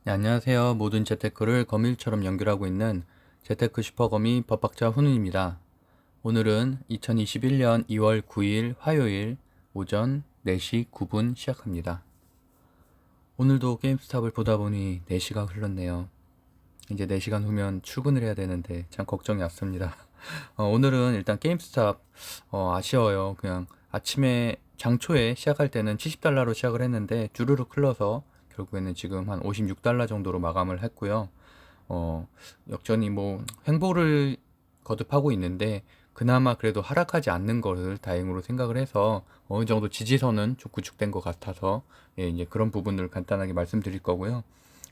네, 안녕하세요. 모든 재테크를 거밀처럼 연결하고 있는 재테크 슈퍼거미 법학자 훈훈입니다. 오늘은 2021년 2월 9일 화요일 오전 4시 9분 시작합니다. 오늘도 게임스탑을 보다 보니 4시가 흘렀네요. 이제 4시간 후면 출근을 해야 되는데 참 걱정이 왔습니다. 오늘은 일단 게임스탑 아쉬워요. 그냥 아침에 장초에 시작할 때는 70달러로 시작을 했는데 주르륵 흘러서 결국에는 지금 한 56달러 정도로 마감을 했고요. 어, 역전이 뭐 횡보를 거듭하고 있는데 그나마 그래도 하락하지 않는 것을 다행으로 생각을 해서 어느 정도 지지선은 좀 구축된 것 같아서 이제 그런 부분을 간단하게 말씀드릴 거고요.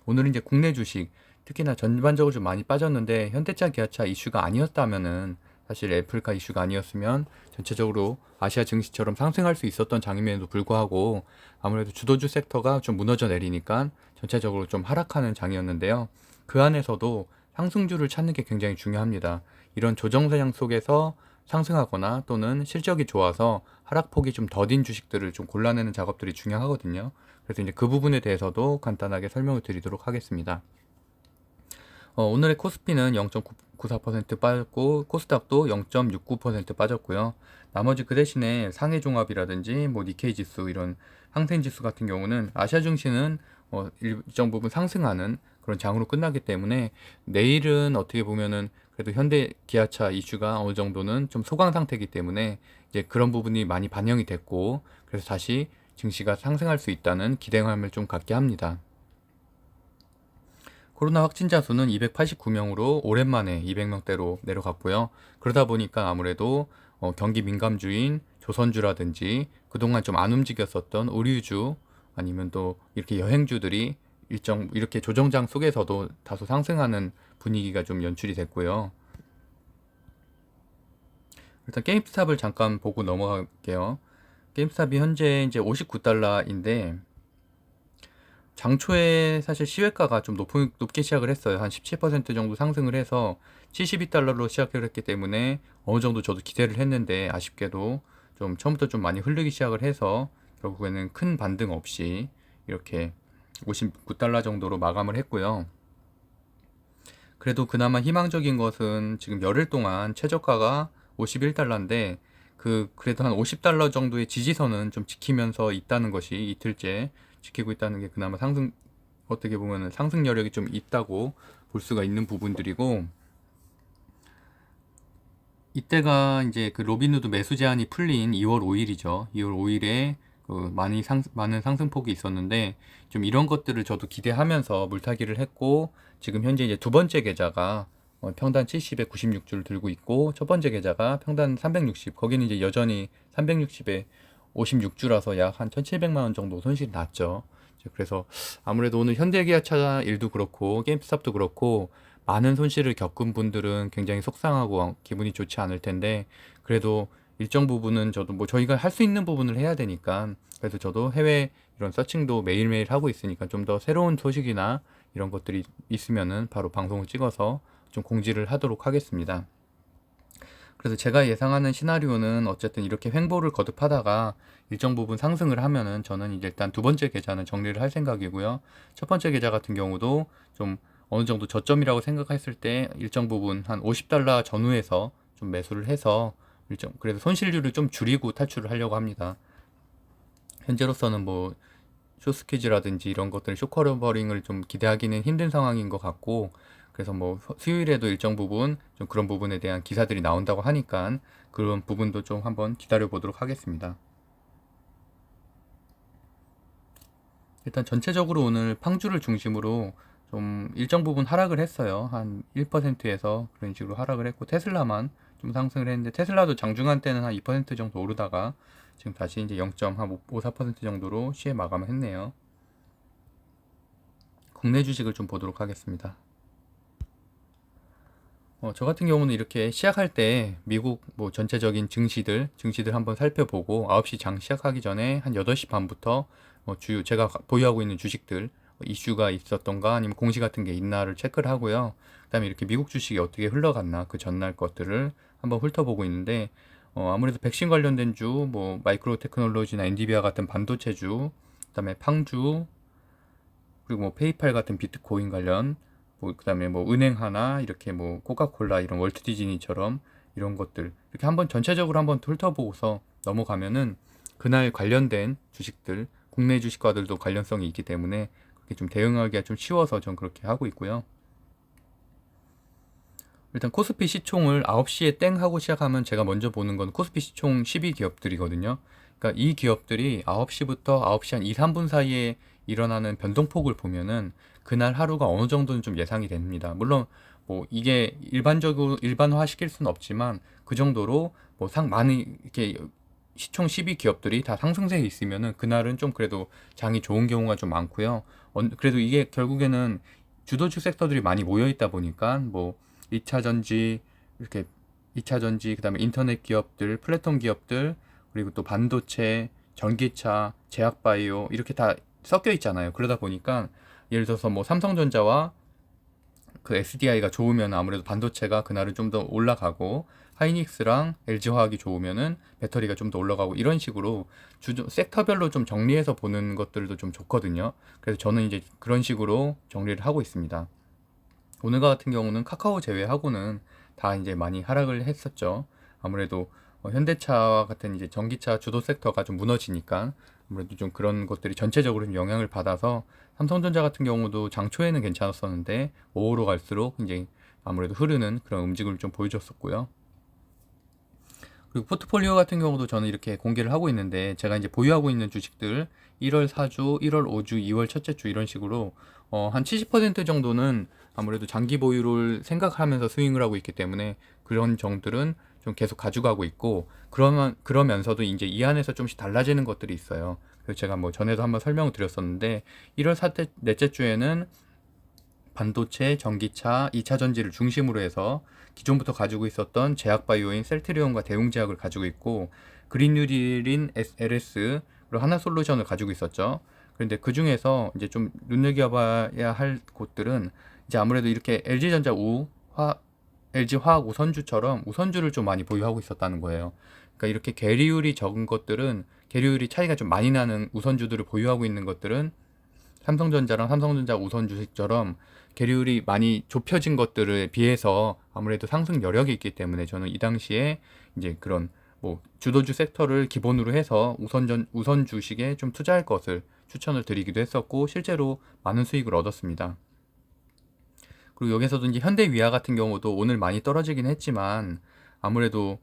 오늘은 이제 국내 주식 특히나 전반적으로 좀 많이 빠졌는데 현대차 기아차 이슈가 아니었다면은 사실 애플카 이슈가 아니었으면 전체적으로 아시아 증시처럼 상승할 수 있었던 장임에도 불구하고 아무래도 주도주 섹터가 좀 무너져 내리니까 전체적으로 좀 하락하는 장이었는데요. 그 안에서도 상승주를 찾는 게 굉장히 중요합니다. 이런 조정세장 속에서 상승하거나 또는 실적이 좋아서 하락폭이 좀 더딘 주식들을 좀 골라내는 작업들이 중요하거든요. 그래서 이제 그 부분에 대해서도 간단하게 설명을 드리도록 하겠습니다. 오늘의 코스피는 0.94% 빠졌고 코스닥도 0.69% 빠졌고요. 나머지 그 대신에 상해 종합이라든지 뭐 니케이 지수 이런 항생 지수 같은 경우는 아시아 증시는 일정 부분 상승하는 그런 장으로 끝나기 때문에 내일은 어떻게 보면은 그래도 현대 기아차 이슈가 어느 정도는 좀 소강 상태이기 때문에 이제 그런 부분이 많이 반영이 됐고 그래서 다시 증시가 상승할 수 있다는 기대감을 좀 갖게 합니다. 코로나 확진자 수는 289명으로 오랜만에 200명대로 내려갔고요. 그러다 보니까 아무래도 경기 민감주인 조선주라든지 그동안 좀 안 움직였었던 의류주 아니면 또 이렇게 여행주들이 일정 이렇게 조정장 속에서도 다소 상승하는 분위기가 좀 연출이 됐고요. 일단 게임스탑을 잠깐 보고 넘어갈게요. 게임스탑이 현재 이제 59달러인데 장초에 사실 시외가가 좀 높게 시작을 했어요. 한 17% 정도 상승을 해서 72달러로 시작을 했기 때문에 어느 정도 저도 기대를 했는데 아쉽게도 좀 처음부터 좀 많이 흐르기 시작을 해서 결국에는 큰 반등 없이 이렇게 59달러 정도로 마감을 했고요. 그래도 그나마 희망적인 것은 지금 열흘 동안 최저가가 51달러인데 그래도 한 50달러 정도의 지지선은 좀 지키면서 있다는 것이 이틀째 지키고 있다는 게 그나마 어떻게 보면 상승 여력이 좀 있다고 볼 수가 있는 부분들이고 이때가 이제 그 로빈후드 매수 제한이 풀린 2월 5일이죠. 2월 5일에 많은 상승폭이 있었는데 좀 이런 것들을 저도 기대하면서 물타기를 했고 지금 현재 이제 두 번째 계좌가 평단 70에 96주를 들고 있고 첫 번째 계좌가 평단 360 거기는 이제 여전히 360에 56주라서 약 한 1,700만 원 정도 손실이 났죠. 그래서 아무래도 오늘 현대기아차 일도 그렇고 게임스탑도 그렇고 많은 손실을 겪은 분들은 굉장히 속상하고 기분이 좋지 않을 텐데 그래도 일정 부분은 저도 뭐 저희가 할 수 있는 부분을 해야 되니까 그래서 저도 해외 이런 서칭도 매일매일 하고 있으니까 좀 더 새로운 소식이나 이런 것들이 있으면은 바로 방송을 찍어서 좀 공지를 하도록 하겠습니다. 그래서 제가 예상하는 시나리오는 어쨌든 이렇게 횡보를 거듭하다가 일정 부분 상승을 하면은 저는 이제 일단 두 번째 계좌는 정리를 할 생각이고요. 첫 번째 계좌 같은 경우도 좀 어느 정도 저점이라고 생각했을 때 일정 부분 한 50달러 전후에서 좀 매수를 해서 그래서 손실률을 좀 줄이고 탈출을 하려고 합니다. 현재로서는 뭐 쇼스퀴즈라든지 이런 것들 쇼커버링을 좀 기대하기는 힘든 상황인 것 같고 그래서 뭐 수요일에도 일정 부분 좀 그런 부분에 대한 기사들이 나온다고 하니까 그런 부분도 좀 한번 기다려 보도록 하겠습니다. 일단 전체적으로 오늘 팡주를 중심으로 좀 일정 부분 하락을 했어요. 한 1%에서 그런 식으로 하락을 했고 테슬라만 좀 상승을 했는데 테슬라도 장중한 때는 한 2% 정도 오르다가 지금 다시 이제 0.54% 정도로 시에 마감을 했네요. 국내 주식을 좀 보도록 하겠습니다. 저 같은 경우는 이렇게 시작할 때 미국 뭐 전체적인 증시들 한번 살펴보고 9시 장 시작하기 전에 한 8시 반부터 제가 보유하고 있는 주식들 이슈가 있었던가 아니면 공시 같은 게 있나를 체크를 하고요. 그다음에 이렇게 미국 주식이 어떻게 흘러갔나 그 전날 것들을 한번 훑어보고 있는데 아무래도 백신 관련된 주, 뭐 마이크로 테크놀로지나 엔비디아 같은 반도체주, 그다음에 팡주, 그리고 뭐 페이팔 같은 비트코인 관련, 뭐 그다음에 뭐 은행 하나, 이렇게 뭐 코카콜라 이런 월트 디즈니처럼 이런 것들 이렇게 한번 전체적으로 한번 훑어보고서 넘어가면은 그날 관련된 주식들, 국내 주식과들도 관련성이 있기 때문에 그렇게 좀 대응하기가 좀 쉬워서 전 그렇게 하고 있고요. 일단 코스피 시총을 9시에 땡 하고 시작하면 제가 먼저 보는 건 코스피 시총 12기업들이거든요. 그러니까 이 기업들이 9시부터 9시 한 2, 3분 사이에 일어나는 변동폭을 보면은 그날 하루가 어느 정도는 좀 예상이 됩니다. 물론 뭐 이게 일반적으로 일반화 시킬 수는 없지만 그 정도로 뭐 많이 이렇게 시총 12기업들이 다 상승세에 있으면은 그날은 좀 그래도 장이 좋은 경우가 좀 많고요. 그래도 이게 결국에는 주도주 섹터들이 많이 모여 있다 보니까 뭐 2차 전지, 이렇게 2차 전지, 그다음에 인터넷 기업들, 플랫폼 기업들, 그리고 또 반도체, 전기차, 제약바이오 이렇게 다 섞여 있잖아요. 그러다 보니까 예를 들어서 뭐 삼성전자와 그 SDI가 좋으면 아무래도 반도체가 그날은 좀 더 올라가고, 하이닉스랑 LG화학이 좋으면은 배터리가 좀 더 올라가고, 이런 식으로 섹터별로 좀 정리해서 보는 것들도 좀 좋거든요. 그래서 저는 이제 그런 식으로 정리를 하고 있습니다. 오늘 같은 경우는 카카오 제외하고는 다 이제 많이 하락을 했었죠. 아무래도 현대차 같은 이제 전기차 주도 섹터가 좀 무너지니까 아무래도 좀 그런 것들이 전체적으로 좀 영향을 받아서, 삼성전자 같은 경우도 장 초에는 괜찮았었는데 오후로 갈수록 이제 아무래도 흐르는 그런 움직임을 좀 보여줬었고요. 그리고 포트폴리오 같은 경우도 저는 이렇게 공개를 하고 있는데, 제가 이제 보유하고 있는 주식들 1월 4주, 1월 5주, 2월 첫째 주 이런 식으로 한 70% 정도는 아무래도 장기 보유를 생각하면서 스윙을 하고 있기 때문에 그런 정들은 좀 계속 가져가고 있고, 그러면서도 이제 이 안에서 좀씩 달라지는 것들이 있어요. 그래서 제가 뭐 전에도 한번 설명을 드렸었는데 1월 넷째 주에는 반도체, 전기차, 2차 전지를 중심으로 해서 기존부터 가지고 있었던 제약바이오인 셀트리온과 대웅제약을 가지고 있고, 그린뉴딜인 LS, 그리고 하나솔루션을 가지고 있었죠. 그런데 그 중에서 이제 좀 눈여겨봐야 할 곳들은 이제 아무래도 이렇게 LG전자 LG화학 우선주처럼 우선주를 좀 많이 보유하고 있었다는 거예요. 그러니까 이렇게 계리율이 적은 것들은, 계리율이 차이가 좀 많이 나는 우선주들을 보유하고 있는 것들은 삼성전자랑 삼성전자 우선 주식처럼 계리율이 많이 좁혀진 것들에 비해서 아무래도 상승 여력이 있기 때문에, 저는 이 당시에 이제 그런 뭐 주도주 섹터를 기본으로 해서 우선 주식에 좀 투자할 것을 추천을 드리기도 했었고, 실제로 많은 수익을 얻었습니다. 그리고 여기서도 이제 현대위아 같은 경우도 오늘 많이 떨어지긴 했지만 아무래도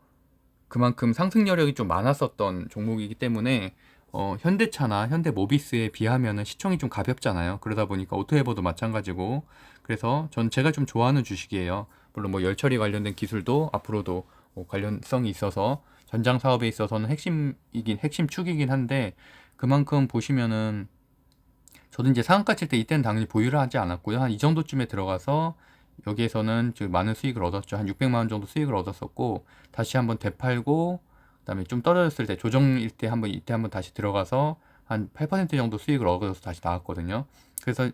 그만큼 상승 여력이 좀 많았었던 종목이기 때문에 현대차나 현대모비스에 비하면은 시총이 좀 가볍잖아요. 그러다 보니까 오토에버도 마찬가지고, 그래서 전 제가 좀 좋아하는 주식이에요. 물론 뭐 열처리 관련된 기술도 앞으로도 관련성이 있어서 전장 사업에 있어서는 핵심 축이긴 한데, 그만큼 보시면은 저도 이제 상한가 칠 때 이때는 당연히 보유를 하지 않았고요. 한 이 정도쯤에 들어가서 여기에서는 지금 많은 수익을 얻었죠. 한 600만 원 정도 수익을 얻었었고, 다시 한번 되팔고, 그다음에 좀 떨어졌을 때 조정일 때 한번, 이때 한번 다시 들어가서 한 8% 정도 수익을 얻어서 다시 나왔거든요. 그래서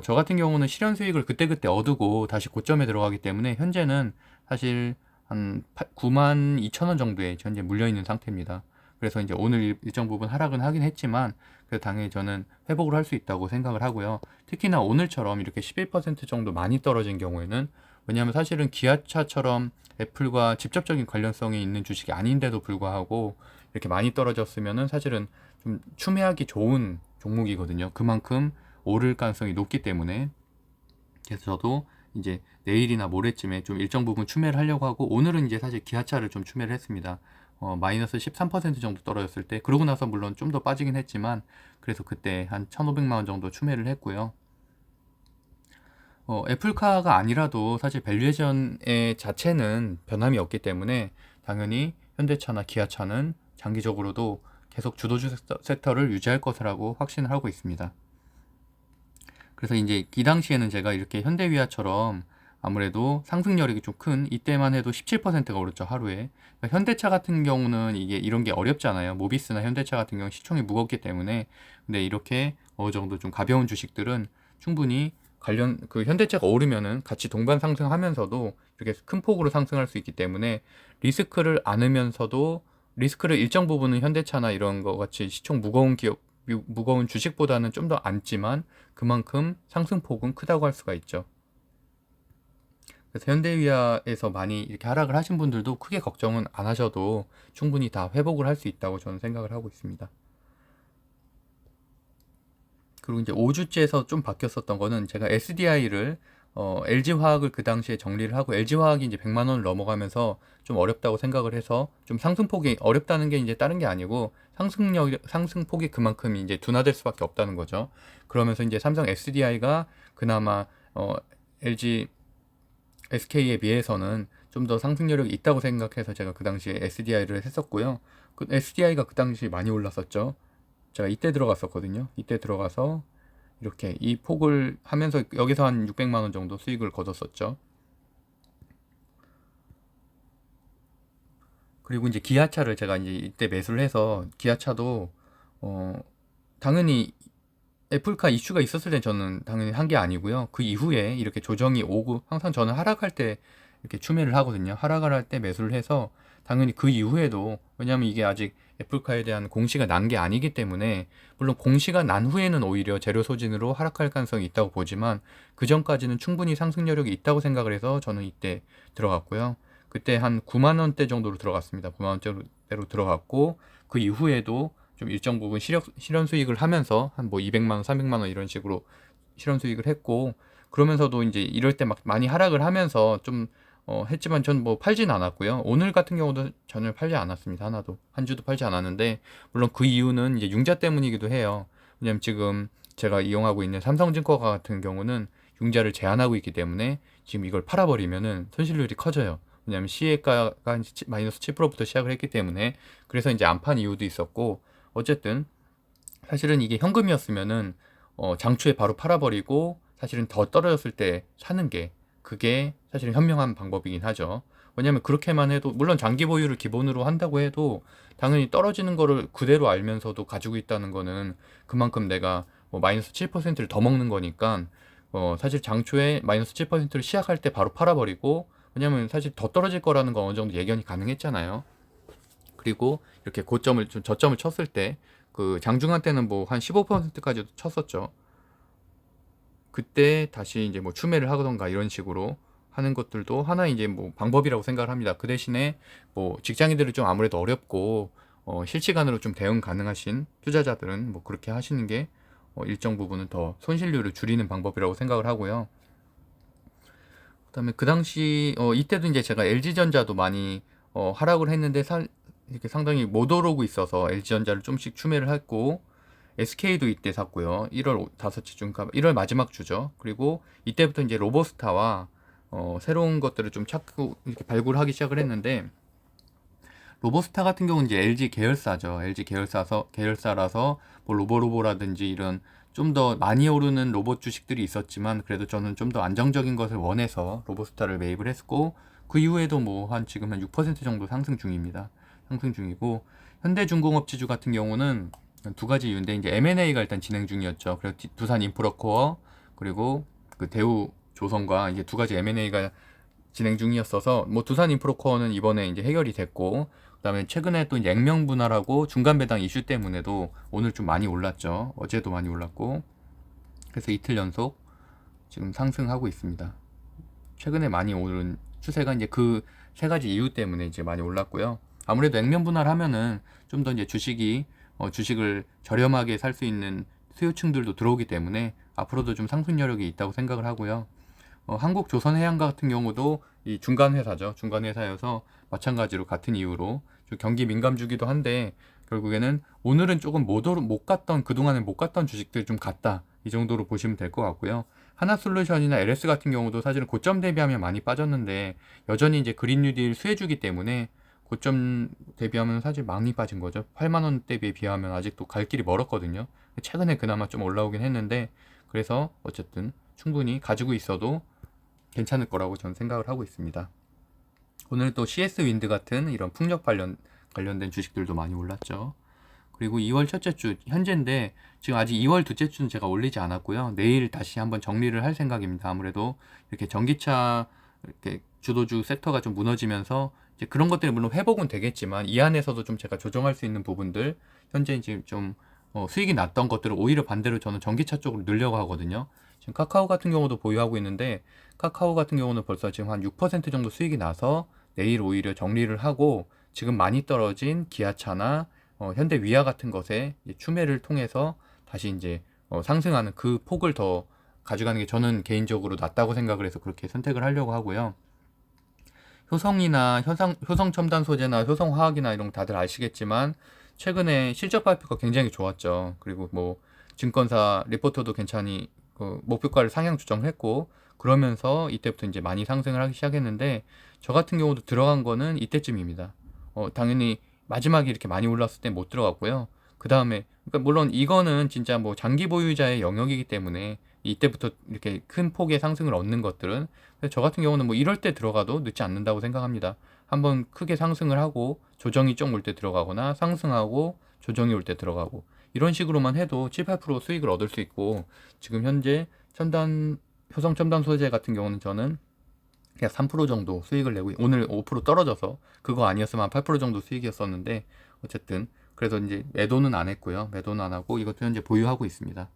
저 같은 경우는 실현 수익을 그때그때 얻고 다시 고점에 들어가기 때문에 현재는 사실 한 9만 2천 원 정도에 현재 물려 있는 상태입니다. 그래서 이제 오늘 일정 부분 하락은 하긴 했지만 그래도 당연히 저는 회복을 할 수 있다고 생각을 하고요. 특히나 오늘처럼 이렇게 11% 정도 많이 떨어진 경우에는, 왜냐하면 사실은 기아차처럼 애플과 직접적인 관련성이 있는 주식이 아닌데도 불구하고 이렇게 많이 떨어졌으면은 사실은 좀 추매하기 좋은 종목이거든요. 그만큼 오를 가능성이 높기 때문에. 그래서 저도 이제 내일이나 모레쯤에 좀 일정 부분 추매를 하려고 하고, 오늘은 이제 사실 기아차를 좀 추매를 했습니다. 마이너스 13% 정도 떨어졌을 때, 그러고 나서 물론 좀 더 빠지긴 했지만 그래서 그때 한 1,500만 원 정도 추매를 했고요. 애플카가 아니라도 사실 밸류에이션의 자체는 변함이 없기 때문에 당연히 현대차나 기아차는 장기적으로도 계속 주도주 섹터를 유지할 것이라고 확신을 하고 있습니다. 그래서 이제 이 당시에는 제가 이렇게 현대위아처럼 아무래도 상승 여력이 좀 큰, 이때만 해도 17%가 오르죠, 하루에. 그러니까 현대차 같은 경우는 이게 이런 게 어렵잖아요. 모비스나 현대차 같은 경우 시총이 무겁기 때문에. 근데 이렇게 어느 정도 좀 가벼운 주식들은 충분히 그 현대차가 오르면은 같이 동반 상승하면서도 이렇게 큰 폭으로 상승할 수 있기 때문에, 리스크를 안으면서도, 리스크를 일정 부분은 현대차나 이런 거 같이 시총 무거운 기업 무거운 주식보다는 좀 더 안지만 그만큼 상승폭은 크다고 할 수가 있죠. 그래서 현대위아에서 많이 이렇게 하락을 하신 분들도 크게 걱정은 안 하셔도 충분히 다 회복을 할 수 있다고 저는 생각을 하고 있습니다. 그리고 이제 5주째에서 좀 바뀌었었던 거는 제가 SDI를 LG화학을 그 당시에 정리를 하고 LG화학이 이제 100만 원을 넘어가면서 좀 어렵다고 생각을 해서 좀 상승폭이 어렵다는 게 이제 다른 게 아니고 상승폭이 그만큼 이제 둔화될 수밖에 없다는 거죠. 그러면서 이제 삼성 SDI가 그나마 LG SK에 비해서는 좀 더 상승 여력이 있다고 생각해서 제가 그 당시에 SDI를 했었고요. 그 SDI가 그 당시 많이 올랐었죠. 제가 이때 들어갔었거든요. 이때 들어가서 이렇게 이 폭을 하면서 여기서 한 600만 원 정도 수익을 거뒀었죠. 그리고 이제 기아차를 제가 이제 이때 매수를 해서 기아차도 당연히 애플카 이슈가 있었을 때 저는 당연히 한 게 아니고요. 그 이후에 이렇게 조정이 오고 항상 저는 하락할 때 이렇게 추매를 하거든요. 하락을 할 때 매수를 해서 당연히 그 이후에도 왜냐하면 이게 아직 애플카에 대한 공시가 난 게 아니기 때문에 물론 공시가 난 후에는 오히려 재료 소진으로 하락할 가능성이 있다고 보지만 그 전까지는 충분히 상승 여력이 있다고 생각을 해서 저는 이때 들어갔고요. 그때 한 9만 원대 정도로 들어갔습니다. 9만 원대로 들어갔고 그 이후에도 좀 일정 부분 실현 수익을 하면서 한 뭐 200만 원, 300만 원 이런 식으로 실현 수익을 했고 그러면서도 이제 이럴 때 막 많이 하락을 하면서 좀 했지만 전 뭐 팔진 않았고요. 오늘 같은 경우도 전혀 팔지 않았습니다. 하나도 한 주도 팔지 않았는데 물론 그 이유는 이제 융자 때문이기도 해요. 왜냐면 지금 제가 이용하고 있는 삼성증권가 같은 경우는 융자를 제한하고 있기 때문에 지금 이걸 팔아버리면은 손실률이 커져요. 왜냐면 시혜가가 마이너스 7%부터 시작을 했기 때문에 그래서 이제 안 판 이유도 있었고 어쨌든 사실은 이게 현금이었으면은 장초에 바로 팔아버리고 사실은 더 떨어졌을 때 사는 게 그게 사실은 현명한 방법이긴 하죠. 왜냐면 그렇게만 해도 물론 장기 보유를 기본으로 한다고 해도 당연히 떨어지는 거를 그대로 알면서도 가지고 있다는 거는 그만큼 내가 뭐 마이너스 7%를 더 먹는 거니까 사실 장초에 마이너스 7%를 시작할 때 바로 팔아버리고 왜냐면 사실 더 떨어질 거라는 건 어느 정도 예견이 가능했잖아요. 그리고 이렇게 고점을 좀 저점을 쳤을 때 그 장중한 때는 뭐 한 15%까지도 쳤었죠. 그때 다시 이제 뭐 추매를 하던가 이런 식으로 하는 것들도 하나 이제 뭐 방법이라고 생각을 합니다. 그 대신에 뭐 직장인들은 좀 아무래도 어렵고 실시간으로 좀 대응 가능하신 투자자들은 뭐 그렇게 하시는 게 일정 부분은 더 손실률을 줄이는 방법이라고 생각을 하고요. 그다음에 그 당시 이때도 이제 제가 LG전자도 많이 하락을 했는데 이렇게 상당히 못 오르고 있어서 LG전자를 좀씩 추매를 했고 SK도 이때 샀고요. 1월 다섯째 주인가 1월 마지막 주죠. 그리고 이때부터 이제 로보스타와 새로운 것들을 좀 찾고 이렇게 발굴하기 시작을 했는데 로보스타 같은 경우는 이제 LG 계열사죠. LG 계열사라서 뭐 로보라든지 이런 좀 더 많이 오르는 로봇 주식들이 있었지만 그래도 저는 좀 더 안정적인 것을 원해서 로보스타를 매입을 했고 그 이후에도 뭐 한 지금 한 6% 정도 상승 중입니다. 상승 중이고 현대중공업지주 같은 경우는 두 가지 이유인데 이제 M&A가 일단 진행 중이었죠. 그리고 두산 인프라코어 그리고 그 대우 조선과 이제 두 가지 M&A가 진행 중이었어서 뭐 두산 인프라코어는 이번에 이제 해결이 됐고 그다음에 최근에 또 이제 액면 분할하고 중간 배당 이슈 때문에도 오늘 좀 많이 올랐죠. 어제도 많이 올랐고 그래서 이틀 연속 지금 상승하고 있습니다. 최근에 많이 오른 추세가 이제 그 세 가지 이유 때문에 이제 많이 올랐고요. 아무래도 액면 분할하면은 좀 더 이제 주식을 저렴하게 살 수 있는 수요층들도 들어오기 때문에 앞으로도 좀 상승 여력이 있다고 생각을 하고요. 한국조선해양 같은 경우도 이 중간 회사죠. 중간 회사여서 마찬가지로 같은 이유로 좀 경기 민감주기도 한데 결국에는 오늘은 조금 못 갔던 그동안에 못 갔던 주식들이 좀 갔다 이 정도로 보시면 될 것 같고요. 하나솔루션이나 LS 같은 경우도 사실은 고점 대비하면 많이 빠졌는데 여전히 이제 그린 뉴딜 수혜주기 때문에 고점 대비하면 사실 많이 빠진 거죠. 8만 원대에 비하면 아직도 갈 길이 멀었거든요. 최근에 그나마 좀 올라오긴 했는데 그래서 어쨌든 충분히 가지고 있어도 괜찮을 거라고 저는 생각을 하고 있습니다. 오늘 또 CS 윈드 같은 이런 풍력 관련된 주식들도 많이 올랐죠. 그리고 2월 첫째 주 현재인데 지금 아직 2월 둘째 주는 제가 올리지 않았고요. 내일 다시 한번 정리를 할 생각입니다. 아무래도 이렇게 전기차 이렇게 주도주 섹터가 좀 무너지면서 이제 그런 것들이 물론 회복은 되겠지만 이 안에서도 좀 제가 조정할 수 있는 부분들 현재 지금 좀 수익이 났던 것들을 오히려 반대로 저는 전기차 쪽으로 늘려고 하거든요. 지금 카카오 같은 경우도 보유하고 있는데, 카카오 같은 경우는 벌써 지금 한 6% 정도 수익이 나서 내일 오히려 정리를 하고, 지금 많이 떨어진 기아차나 현대 위아 같은 것에 추매를 통해서 다시 이제 상승하는 그 폭을 더 가져가는 게 저는 개인적으로 낫다고 생각을 해서 그렇게 선택을 하려고 하고요. 효성이나 효성 첨단 소재나 효성 화학이나 이런 거 다들 아시겠지만 최근에 실적 발표가 굉장히 좋았죠. 그리고 뭐 증권사 리포터도 괜찮이 목표가를 상향 조정했고, 그러면서 이때부터 이제 많이 상승을 하기 시작했는데, 저 같은 경우도 들어간 거는 이때쯤입니다. 당연히 마지막에 이렇게 많이 올랐을 때 못 들어갔고요. 그 다음에, 그러니까 물론 이거는 진짜 뭐 장기 보유자의 영역이기 때문에 이때부터 이렇게 큰 폭의 상승을 얻는 것들은, 그래서 저 같은 경우는 뭐 이럴 때 들어가도 늦지 않는다고 생각합니다. 한번 크게 상승을 하고 조정이 좀 올 때 들어가거나, 상승하고 조정이 올 때 들어가고, 이런 식으로만 해도 7, 8% 수익을 얻을 수 있고, 지금 현재 효성 첨단 소재 같은 경우는 저는 그냥 3% 정도 수익을 내고, 오늘 5% 떨어져서 그거 아니었으면 한 8% 정도 수익이었었는데, 어쨌든 그래서 이제 매도는 안 했고요. 매도는 안 하고 이것도 현재 보유하고 있습니다.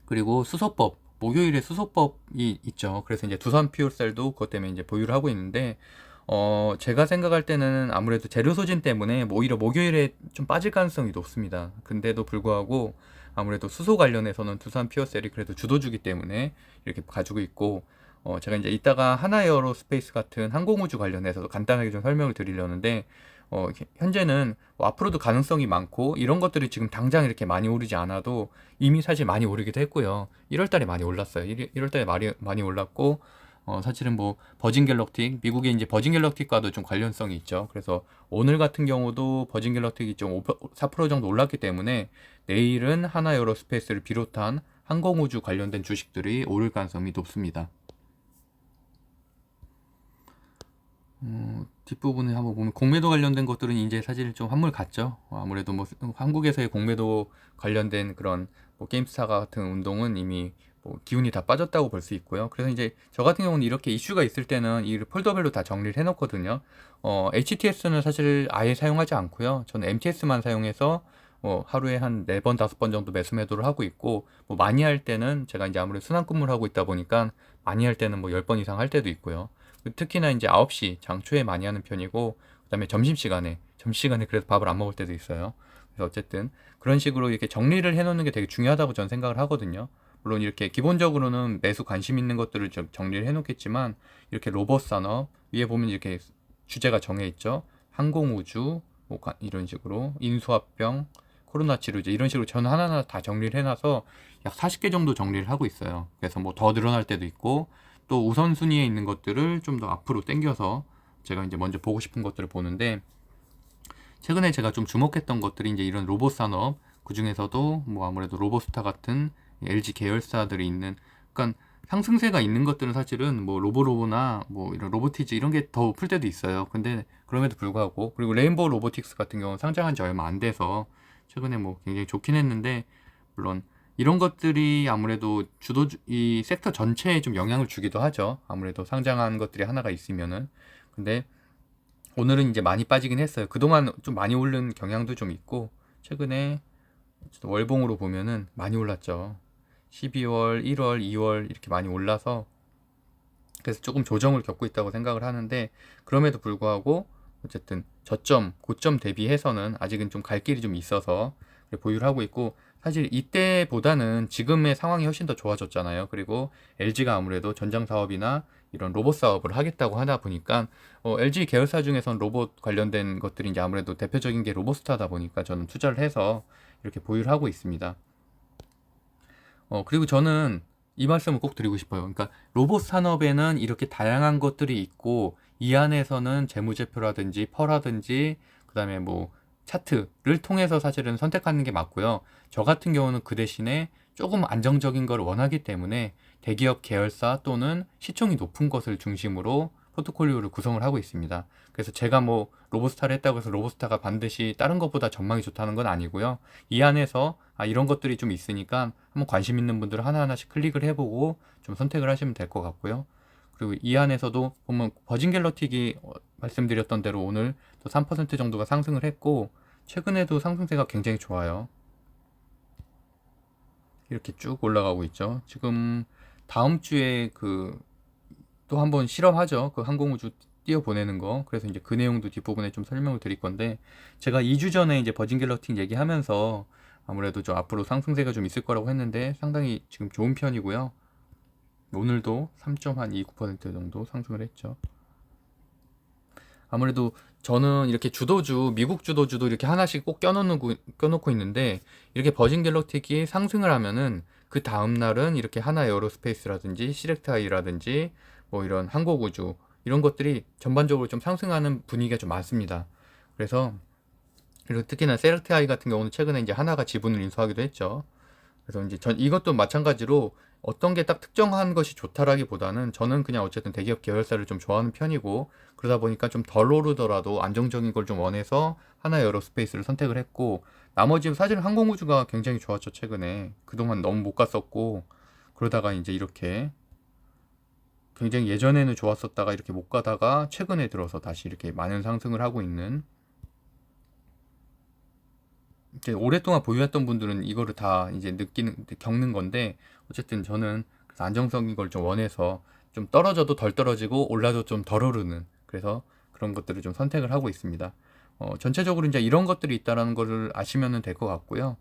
그리고 수소법, 목요일에 수소법이 있죠. 그래서 이제 두산 퓨얼셀도 그것 때문에 이제 보유를 하고 있는데, 제가 생각할 때는 아무래도 재료 소진 때문에 뭐 오히려 목요일에 좀 빠질 가능성이 높습니다. 근데도 불구하고 아무래도 수소 관련해서는 두산 퓨어셀이 그래도 주도주기 때문에 이렇게 가지고 있고, 제가 이제 이따가 하나에어로스페이스 같은 항공우주 관련해서도 간단하게 좀 설명을 드리려는데, 현재는 뭐 앞으로도 가능성이 많고, 이런 것들이 지금 당장 이렇게 많이 오르지 않아도 이미 사실 많이 오르기도 했고요. 1월 달에 많이 올랐어요. 1월 달에 많이 올랐고, 사실은 뭐 버진 갤럭틱, 미국의 이제 버진 갤럭틱과도 좀 관련성이 있죠. 그래서 오늘 같은 경우도 버진 갤럭틱이 좀 4% 정도 올랐기 때문에 내일은 하나에어로스페이스를 비롯한 항공우주 관련된 주식들이 오를 가능성이 높습니다. 뒷부분에 한번 보면 공매도 관련된 것들은 이제 사실 좀 한물 갔죠. 아무래도 뭐 한국에서의 공매도 관련된 그런 뭐 게임스타 같은 운동은 이미 뭐 기운이 다 빠졌다고 볼 수 있고요. 그래서 이제 저 같은 경우는 이렇게 이슈가 있을 때는 이 폴더별로 다 정리를 해놓거든요. HTS는 사실 아예 사용하지 않고요. 저는 MTS만 사용해서 하루에 한 4번, 5번 정도 매수 매도를 하고 있고, 뭐 많이 할 때는 제가 이제 아무래도 순환근무를 하고 있다 보니까 많이 할 때는 뭐 10번 이상 할 때도 있고요. 특히나 이제 9시 장초에 많이 하는 편이고, 그다음에 점심시간에 그래서 밥을 안 먹을 때도 있어요. 그래서 어쨌든 그런 식으로 이렇게 정리를 해놓는 게 되게 중요하다고 저는 생각을 하거든요. 물론 이렇게 기본적으로는 매수 관심 있는 것들을 좀 정리를 해놓겠지만, 이렇게 로봇 산업 위에 보면 이렇게 주제가 정해 있죠. 항공우주 뭐 이런 식으로 인수합병, 코로나 치료제, 이런 식으로 저는 하나하나 다 정리를 해놔서 약 40개 정도 정리를 하고 있어요. 그래서 뭐 더 늘어날 때도 있고, 또 우선순위에 있는 것들을 좀 더 앞으로 당겨서 제가 이제 먼저 보고 싶은 것들을 보는데, 최근에 제가 좀 주목했던 것들이 이제 이런 로봇 산업, 그 중에서도 뭐 아무래도 로보스타 같은 LG 계열사들이 있는, 그러니까 상승세가 있는 것들은 사실은 뭐 로보로보나 뭐 이런 로보티즈 이런 게 더 풀 때도 있어요. 근데 그럼에도 불구하고, 그리고 레인보우 로보틱스 같은 경우는 상장한 지 얼마 안 돼서 최근에 뭐 굉장히 좋긴 했는데, 물론 이런 것들이 아무래도 이 섹터 전체에 좀 영향을 주기도 하죠. 아무래도 상장한 것들이 하나가 있으면은. 근데 오늘은 이제 많이 빠지긴 했어요. 그동안 좀 많이 오른 경향도 좀 있고, 최근에 월봉으로 보면은 많이 올랐죠. 12월, 1월, 2월 이렇게 많이 올라서, 그래서 조금 조정을 겪고 있다고 생각을 하는데, 그럼에도 불구하고 어쨌든 고점 대비해서는 아직은 좀 갈 길이 좀 있어서 보유를 하고 있고, 사실 이때보다는 지금의 상황이 훨씬 더 좋아졌잖아요. 그리고 LG가 아무래도 전장 사업이나 이런 로봇 사업을 하겠다고 하다 보니까, LG 계열사 중에선 로봇 관련된 것들이 이제 아무래도 대표적인 게 로보스타다 보니까 저는 투자를 해서 이렇게 보유를 하고 있습니다. 그리고 저는 이 말씀을 꼭 드리고 싶어요. 그러니까 로봇 산업에는 이렇게 다양한 것들이 있고, 이 안에서는 재무제표라든지 펄하든지 그다음에 뭐 차트를 통해서 사실은 선택하는 게 맞고요. 저 같은 경우는 그 대신에 조금 안정적인 걸 원하기 때문에 대기업 계열사 또는 시총이 높은 것을 중심으로 포트폴리오를 구성을 하고 있습니다. 그래서 제가 뭐 로보스타를 했다고 해서 로보스타가 반드시 다른 것보다 전망이 좋다는 건 아니고요. 이 안에서 이런 것들이 좀 있으니까 한번 관심 있는 분들은 하나하나씩 클릭을 해보고 좀 선택을 하시면 될 것 같고요. 그리고 이 안에서도 보면 버진 갤럭틱이 말씀드렸던 대로 오늘 또 3% 정도가 상승을 했고, 최근에도 상승세가 굉장히 좋아요. 이렇게 쭉 올라가고 있죠. 지금 다음 주에 또 한번 실험하죠. 그 항공우주 띄워 보내는 거. 그래서 이제 그 내용도 뒷부분에 좀 설명을 드릴 건데, 제가 2주 전에 이제 버진 갤럭틱 얘기하면서 아무래도 좀 앞으로 상승세가 좀 있을 거라고 했는데 상당히 지금 좋은 편이고요. 오늘도 3.29% 정도 상승을 했죠. 아무래도 저는 이렇게 주도주, 미국 주도주도 이렇게 하나씩 꼭 껴놓고 있는데, 이렇게 버진 갤럭틱이 상승을 하면은 그 다음 날은 이렇게 하나 에어로스페이스라든지 시렉타이라든지 뭐 이런 항공우주 이런 것들이 전반적으로 좀 상승하는 분위기가 좀 많습니다. 그래서 그리고 특히나 세렉타이 같은 경우는 최근에 이제 하나가 지분을 인수하기도 했죠. 그래서 이제 전 이것도 마찬가지로 어떤 게 딱 특정한 것이 좋다라기보다는 저는 그냥 어쨌든 대기업 계열사를 좀 좋아하는 편이고, 그러다 보니까 좀 덜 오르더라도 안정적인 걸 좀 원해서 하나 에어로스페이스를 선택을 했고, 나머지 사실은 항공우주가 굉장히 좋았죠. 최근에 그동안 너무 못 갔었고, 그러다가 이제 이렇게 굉장히 예전에는 좋았었다가 이렇게 못 가다가 최근에 들어서 다시 이렇게 많은 상승을 하고 있는, 이제 오랫동안 보유했던 분들은 이거를 다 이제 겪는 건데, 어쨌든 저는 그래서 안정적인 걸 좀 원해서 좀 떨어져도 덜 떨어지고 올라도 좀 덜 오르는, 그래서 그런 것들을 좀 선택을 하고 있습니다. 전체적으로 이제 이런 것들이 있다라는 거를 아시면 될 것 같고요.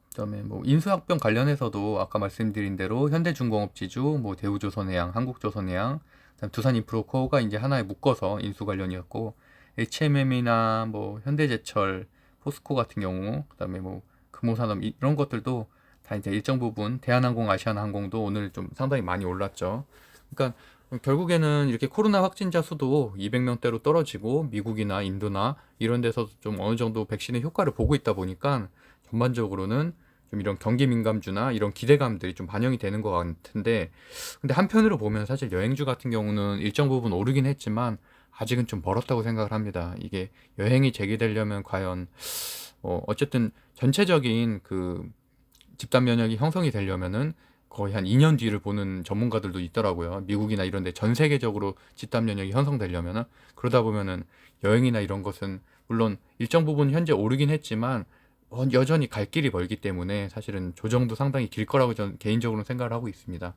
그다음에 뭐 인수합병 관련해서도 아까 말씀드린 대로 현대중공업 지주, 뭐 대우조선해양, 한국조선해양, 그다음 두산인프로코어가 이제 하나에 묶어서 인수 관련이었고, HMM이나 뭐 현대제철, 포스코 같은 경우, 그다음에 뭐 금호산업 이런 것들도 다 이제 일정 부분, 대한항공, 아시아나항공도 오늘 좀 상당히 많이 올랐죠. 그러니까 결국에는 이렇게 코로나 확진자 수도 200명대로 떨어지고, 미국이나 인도나 이런 데서 좀 어느 정도 백신의 효과를 보고 있다 보니까 전반적으로는 좀 이런 경기 민감주나 이런 기대감들이 좀 반영이 되는 것 같은데, 근데 한편으로 보면 사실 여행주 같은 경우는 일정 부분 오르긴 했지만 아직은 좀 멀었다고 생각을 합니다. 이게 여행이 재개되려면 과연 어쨌든 전체적인 그 집단 면역이 형성이 되려면은 거의 한 2년 뒤를 보는 전문가들도 있더라고요. 미국이나 이런 데 전 세계적으로 집단 면역이 형성되려면은, 그러다 보면은 여행이나 이런 것은 물론 일정 부분 현재 오르긴 했지만 여전히 갈 길이 멀기 때문에 사실은 조정도 상당히 길 거라고 저는 개인적으로 생각을 하고 있습니다.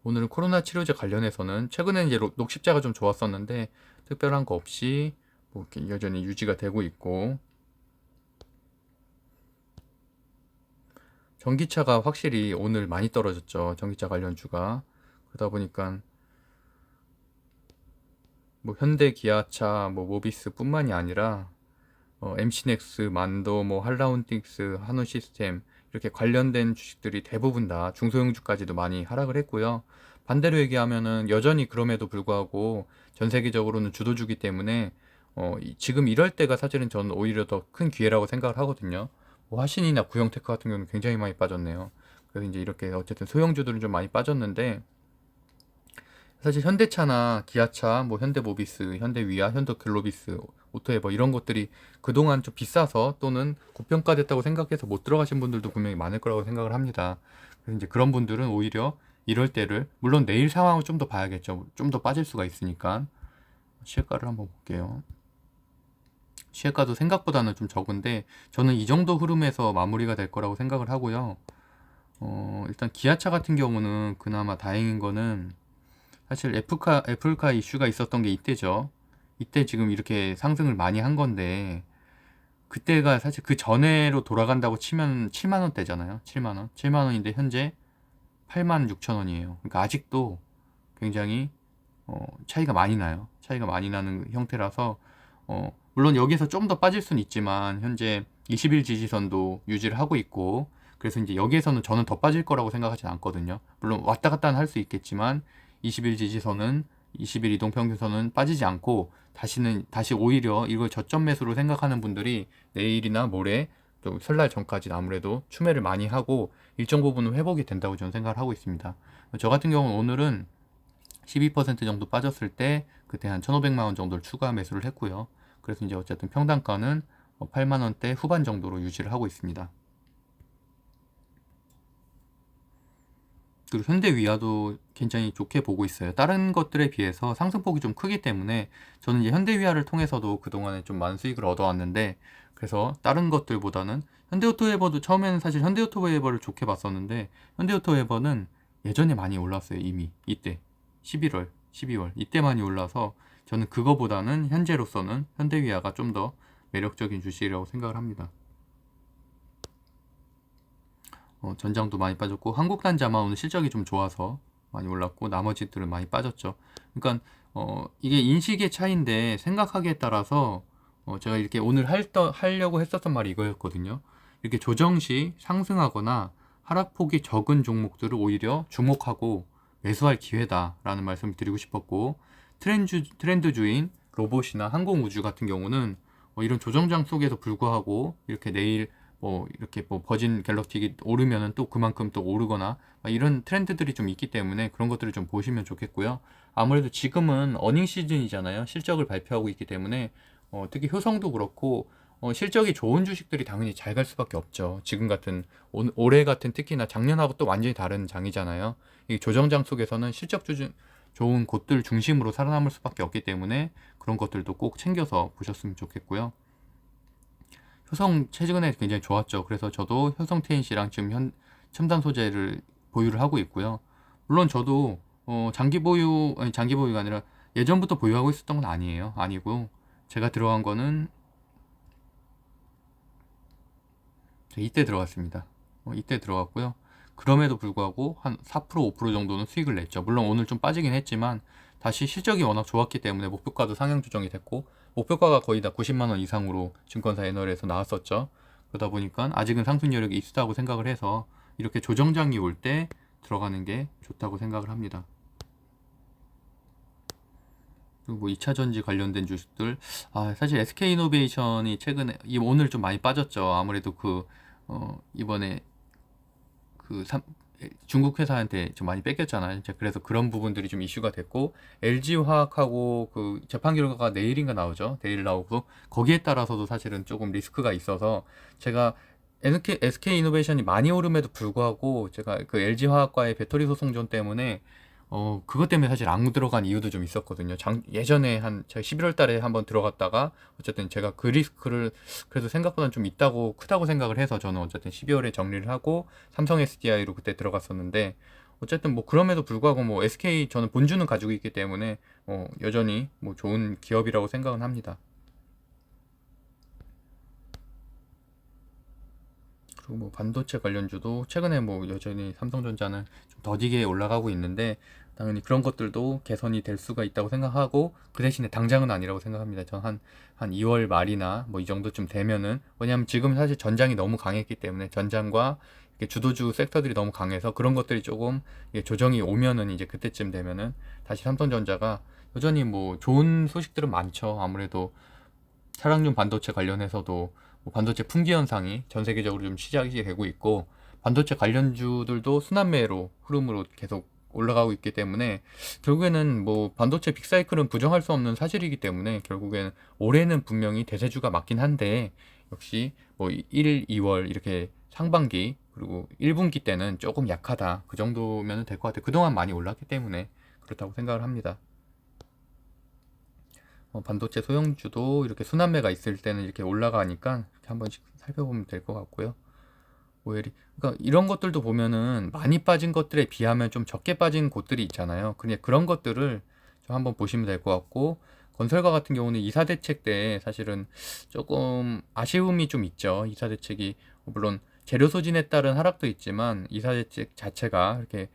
오늘은 코로나 치료제 관련해서는 최근에 이제 녹십자가 좀 좋았었는데 특별한 거 없이 뭐 이렇게 여전히 유지가 되고 있고, 전기차가 확실히 오늘 많이 떨어졌죠. 전기차 관련주가. 그러다 보니까 뭐 현대 기아차, 뭐 모비스뿐만이 아니라 MC넥스, 만도, 뭐 한라운딩스, 한우시스템 이렇게 관련된 주식들이 대부분 다 중소형주까지도 많이 하락을 했고요. 반대로 얘기하면은 여전히 그럼에도 불구하고 전 세계적으로는 주도주기 때문에 지금 이럴 때가 사실은 저는 오히려 더 큰 기회라고 생각을 하거든요. 뭐 화신이나 구형테크 같은 경우는 굉장히 많이 빠졌네요. 그래서 이제 이렇게 어쨌든 소형주들은 좀 많이 빠졌는데, 사실 현대차나 기아차, 뭐 현대모비스, 현대위아, 현대글로비스, 오토에버 이런 것들이 그동안 좀 비싸서 또는 고평가됐다고 생각해서 못 들어가신 분들도 분명히 많을 거라고 생각을 합니다. 그래서 이제 그런 분들은 오히려 이럴 때를, 물론 내일 상황을 좀 더 봐야겠죠. 좀 더 빠질 수가 있으니까. 시혜가를 한번 볼게요. 시혜가도 생각보다는 좀 적은데 저는 이 정도 흐름에서 마무리가 될 거라고 생각을 하고요. 일단 기아차 같은 경우는 그나마 다행인 거는 사실 애플카 이슈가 있었던 게 이때죠. 이때 지금 이렇게 상승을 많이 한 건데, 그때가 사실 그 전에로 돌아간다고 치면 7만 원대잖아요. 7만 원. 7만 원인데 현재 8만 6천 원이에요. 그러니까 아직도 굉장히 차이가 많이 나요. 차이가 많이 나는 형태라서 물론 여기서 좀 더 빠질 수는 있지만 현재 20일 지지선도 유지를 하고 있고, 그래서 이제 여기에서는 저는 더 빠질 거라고 생각하진 않거든요. 물론 왔다 갔다 할 수 있겠지만 20일 지지선은, 20일 이동평균선은 빠지지 않고 다시 오히려 이걸 저점 매수로 생각하는 분들이 내일이나 모레 또 설날 전까지 아무래도 추매를 많이 하고 일정 부분은 회복이 된다고 저는 생각을 하고 있습니다. 저 같은 경우는 오늘은 12% 정도 빠졌을 때 그때 한 1,500만 원 정도를 추가 매수를 했고요. 그래서 이제 어쨌든 평단가는 8만 원대 후반 정도로 유지를 하고 있습니다. 그리고 현대위아도 굉장히 좋게 보고 있어요. 다른 것들에 비해서 상승폭이 좀 크기 때문에 저는 이제 현대위아를 통해서도 그동안에 좀 많은 수익을 얻어왔는데, 그래서 다른 것들보다는 현대오토웨버도 처음에는 사실 현대오토웨버를 좋게 봤었는데 현대오토웨버는 예전에 많이 올랐어요. 이미 이때 11월, 12월 이때 많이 올라서 저는 그거보다는 현재로서는 현대위아가 좀 더 매력적인 주식이라고 생각을 합니다. 전장도 많이 빠졌고 한국단자만 오늘 실적이 좀 좋아서 많이 올랐고 나머지들은 많이 빠졌죠. 그러니까 이게 인식의 차이인데 생각하기에 따라서 제가 이렇게 오늘 하려고 했었던 말이 이거였거든요. 이렇게 조정시 상승하거나 하락폭이 적은 종목들을 오히려 주목하고 매수할 기회다라는 말씀을 드리고 싶었고, 트렌드주인 로봇이나 항공우주 같은 경우는 이런 조정장 속에서 불구하고 이렇게 내일 이렇게 버진 갤럭틱이 오르면은 또 그만큼 또 오르거나 이런 트렌드들이 좀 있기 때문에 그런 것들을 좀 보시면 좋겠고요. 아무래도 지금은 어닝 시즌이잖아요. 실적을 발표하고 있기 때문에 특히 효성도 그렇고 실적이 좋은 주식들이 당연히 잘 갈 수밖에 없죠. 지금 같은 올해 같은 특히나 작년하고 또 완전히 다른 장이잖아요. 이 조정장 속에서는 실적 좋은 곳들 중심으로 살아남을 수밖에 없기 때문에 그런 것들도 꼭 챙겨서 보셨으면 좋겠고요. 효성 최근에 굉장히 좋았죠. 그래서 저도 효성 TNC랑 지금 첨단 소재를 보유를 하고 있고요. 물론 저도 장기 보유가 아니라 예전부터 보유하고 있었던 건 아니에요. 아니고 제가 들어간 거는 이때 들어갔습니다. 이때 들어갔고요. 그럼에도 불구하고 한 4% 5% 정도는 수익을 냈죠. 물론 오늘 좀 빠지긴 했지만 다시 실적이 워낙 좋았기 때문에 목표가도 상향 조정이 됐고 목표가가 거의 다 90만 원 이상으로 증권사 애널에서 나왔었죠. 그러다 보니까 아직은 상승 여력이 있다고 생각을 해서 이렇게 조정장이 올 때 들어가는 게 좋다고 생각을 합니다. 그리고 뭐 2차 전지 관련된 주식들, 사실 SK이노베이션이 최근에 오늘 좀 많이 빠졌죠. 아무래도 이번에 그 중국 회사한테 좀 많이 뺏겼잖아요. 그래서 그런 부분들이 좀 이슈가 됐고 LG화학하고 그 재판 결과가 내일인가 나오죠. 내일 나오고 거기에 따라서도 사실은 조금 리스크가 있어서 제가 SK이노베이션이 많이 오름에도 불구하고 제가 그 LG화학과의 배터리 소송전 때문에 그것 때문에 사실 안 들어간 이유도 좀 있었거든요. 예전에 제가 11월 달에 한번 들어갔다가, 어쨌든 제가 그 리스크를 그래도 생각보다 좀 크다고 생각을 해서 저는 어쨌든 12월에 정리를 하고 삼성 SDI로 그때 들어갔었는데, 어쨌든 뭐 그럼에도 불구하고 뭐 SK 저는 본주는 가지고 있기 때문에, 여전히 뭐 좋은 기업이라고 생각은 합니다. 그리고 뭐 반도체 관련주도 최근에 뭐 여전히 삼성전자는 좀 더디게 올라가고 있는데 당연히 그런 것들도 개선이 될 수가 있다고 생각하고 그 대신에 당장은 아니라고 생각합니다. 전 한 2월 말이나 뭐 이 정도쯤 되면은, 왜냐하면 지금 사실 전장이 너무 강했기 때문에 전장과 이렇게 주도주 섹터들이 너무 강해서 그런 것들이 조금 조정이 오면은 이제 그때쯤 되면은 다시 삼성전자가, 여전히 뭐 좋은 소식들은 많죠. 아무래도 차량용 반도체 관련해서도 뭐 반도체 품귀 현상이 전 세계적으로 좀 시작이 되고 있고 반도체 관련주들도 순환매로 흐름으로 계속 올라가고 있기 때문에 결국에는 뭐 반도체 빅사이클은 부정할 수 없는 사실이기 때문에 결국에는 올해는 분명히 대세주가 맞긴 한데, 역시 뭐 1, 2월 이렇게 상반기 그리고 1분기 때는 조금 약하다, 그 정도면 될 것 같아요. 그동안 많이 올랐기 때문에 그렇다고 생각을 합니다. 반도체 소형주도 이렇게 순환매가 있을 때는 이렇게 올라가니까 이렇게 한 번씩 살펴보면 될 것 같고요. 그러니까 이런 것들도 보면은 많이 빠진 것들에 비하면 좀 적게 빠진 곳들이 있잖아요. 그냥 그런 것들을 좀 한번 보시면 될 것 같고, 건설과 같은 경우는 이사 대책 때 사실은 조금 아쉬움이 좀 있죠. 이사 대책이 물론 재료 소진에 따른 하락도 있지만 이사 대책 자체가 그렇게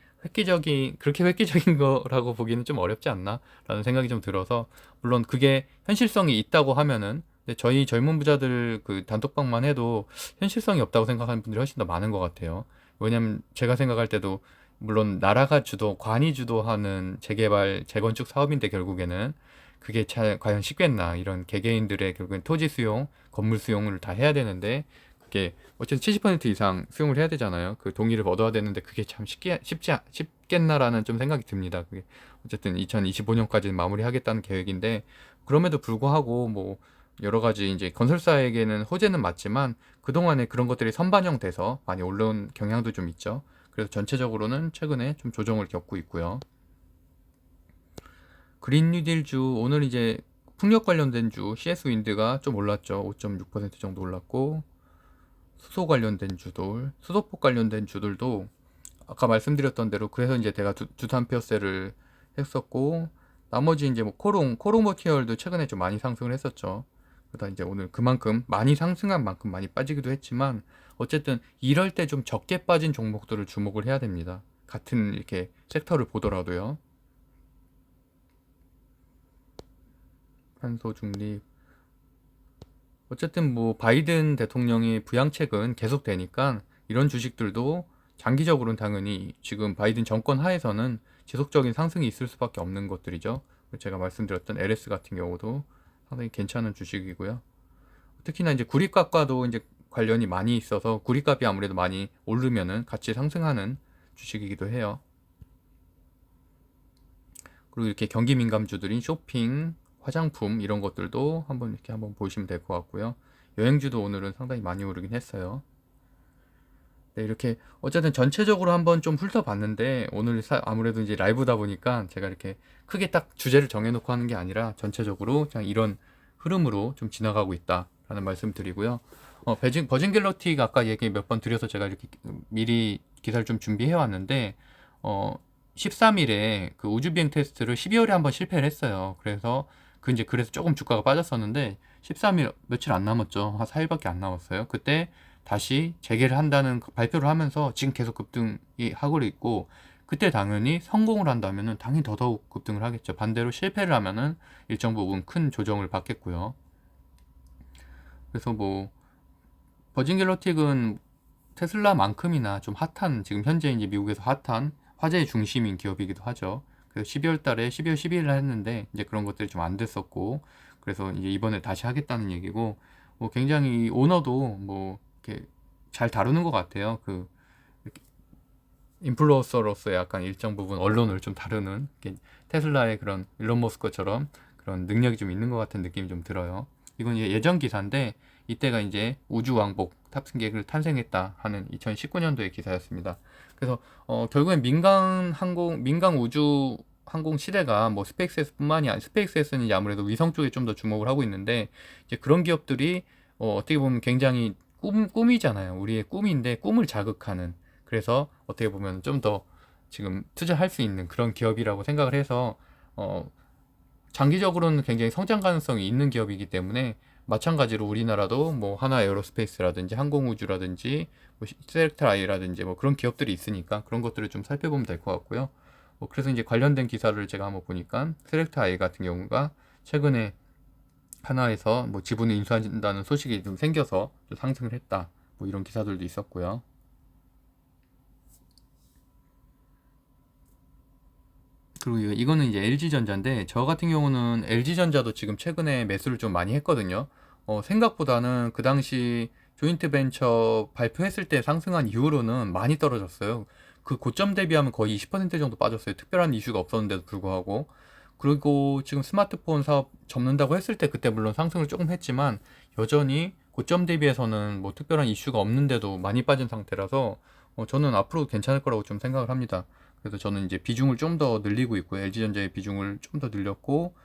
획기적인 거라고 보기는 좀 어렵지 않나라는 생각이 좀 들어서, 물론 그게 현실성이 있다고 하면은, 근데 저희 젊은 부자들 그 단톡방만 해도 현실성이 없다고 생각하는 분들이 훨씬 더 많은 것 같아요. 왜냐면 제가 생각할 때도 물론 나라가 관이 주도하는 재개발, 재건축 사업인데 결국에는 그게 과연 쉽겠나. 이런 개개인들의 결국엔 토지 수용, 건물 수용을 다 해야 되는데 그게 어쨌든 70% 이상 수용을 해야 되잖아요. 그 동의를 얻어야 되는데 그게 참 쉽겠나라는 좀 생각이 듭니다. 그게 어쨌든 2025년까지 마무리하겠다는 계획인데, 그럼에도 불구하고 뭐 여러 가지 이제 건설사에게는 호재는 맞지만 그동안에 그런 것들이 선반영돼서 많이 올라온 경향도 좀 있죠. 그래서 전체적으로는 최근에 좀 조정을 겪고 있고요. 그린 뉴딜주 오늘 이제 풍력 관련된 주 CS 윈드가 좀 올랐죠. 5.6% 정도 올랐고, 수소 관련된 주들, 수소폭 관련된 주들도 아까 말씀드렸던 대로 그래서 이제 제가 두산피어셀을 했었고, 나머지 이제 뭐 코롱 머티리얼도 최근에 좀 많이 상승을 했었죠. 그러다 이제 오늘 그만큼 많이 상승한 만큼 많이 빠지기도 했지만, 어쨌든 이럴 때 좀 적게 빠진 종목들을 주목을 해야 됩니다. 같은 이렇게 섹터를 보더라도요. 탄소 중립. 어쨌든 뭐 바이든 대통령의 부양책은 계속되니까 이런 주식들도 장기적으로는 당연히 지금 바이든 정권 하에서는 지속적인 상승이 있을 수밖에 없는 것들이죠. 제가 말씀드렸던 LS 같은 경우도 상당히 괜찮은 주식이고요. 특히나 이제 구리값과도 이제 관련이 많이 있어서 구리값이 아무래도 많이 오르면은 같이 상승하는 주식이기도 해요. 그리고 이렇게 경기 민감주들인 쇼핑, 화장품 이런 것들도 한번 보시면 될 것 같고요. 여행주도 오늘은 상당히 많이 오르긴 했어요. 네, 이렇게 어쨌든 전체적으로 한번 좀 훑어봤는데 오늘 아무래도 이제 라이브다 보니까 제가 이렇게 크게 딱 주제를 정해놓고 하는 게 아니라 전체적으로 그냥 이런 흐름으로 좀 지나가고 있다라는 말씀 드리고요. 버진 갤럭틱 아까 얘기 몇 번 드려서 제가 이렇게 미리 기사를 좀 준비해 왔는데 13일에 그 우주 비행 테스트를 12월에 한번 실패를 했어요. 그래서 조금 주가가 빠졌었는데 13일 며칠 안 남았죠. 한 4일밖에 안 남았어요. 그때 다시 재개를 한다는 발표를 하면서 지금 계속 급등이 하고 있고, 그때 당연히 성공을 한다면은 당연히 더더욱 급등을 하겠죠. 반대로 실패를 하면은 일정 부분 큰 조정을 받겠고요. 그래서 뭐 버진 갤럭틱은 테슬라만큼이나 좀 핫한, 지금 현재 이제 미국에서 핫한 화제의 중심인 기업이기도 하죠. 그래서 12월 달에 12월 12일 했는데 이제 그런 것들이 좀 안 됐었고, 그래서 이제 이번에 다시 하겠다는 얘기고, 뭐 굉장히 오너도 뭐 이렇게 잘 다루는 것 같아요. 그 이렇게 인플루언서로서 약간 일정 부분 언론을 좀 다루는, 테슬라의 그런 일론 머스크처럼 그런 능력이 좀 있는 것 같은 느낌이 좀 들어요. 이건 이제 예전 기사인데 이때가 이제 우주 왕복 탑승객을 탄생했다 하는 2019년도의 기사였습니다. 그래서 결국엔 민간 우주 항공 시대가 뭐 스페이스X뿐만이 아니라, 스페이스X는 이제 아무래도 위성 쪽에 좀 더 주목을 하고 있는데, 이제 그런 기업들이 어떻게 보면 굉장히 꿈이잖아요. 우리의 꿈인데 꿈을 자극하는, 그래서 어떻게 보면 좀 더 지금 투자할 수 있는 그런 기업이라고 생각을 해서 장기적으로는 굉장히 성장 가능성이 있는 기업이기 때문에, 마찬가지로 우리나라도 뭐 하나 에어로스페이스라든지 항공우주라든지 뭐 셀렉트 아이라든지 뭐 그런 기업들이 있으니까 그런 것들을 좀 살펴보면 될 것 같고요. 그래서 이제 관련된 기사를 제가 한번 보니까 셀렉트 아이 같은 경우가 최근에 하나에서 뭐 지분을 인수한다는 소식이 좀 생겨서 좀 상승을 했다, 뭐 이런 기사들도 있었고요. 그리고 이거는 이제 LG전자인데, 저 같은 경우는 LG전자도 지금 최근에 매수를 좀 많이 했거든요. 생각보다는 그 당시 조인트 벤처 발표했을 때 상승한 이후로는 많이 떨어졌어요. 그 고점 대비하면 거의 20% 정도 빠졌어요. 특별한 이슈가 없었는데도 불구하고. 그리고 지금 스마트폰 사업 접는다고 했을 때 그때 물론 상승을 조금 했지만, 여전히 고점 대비해서는 뭐 특별한 이슈가 없는데도 많이 빠진 상태라서 저는 앞으로 괜찮을 거라고 좀 생각을 합니다. 그래서 저는 이제 비중을 좀 더 늘리고 있고요. LG전자의 비중을 좀 더 늘렸고,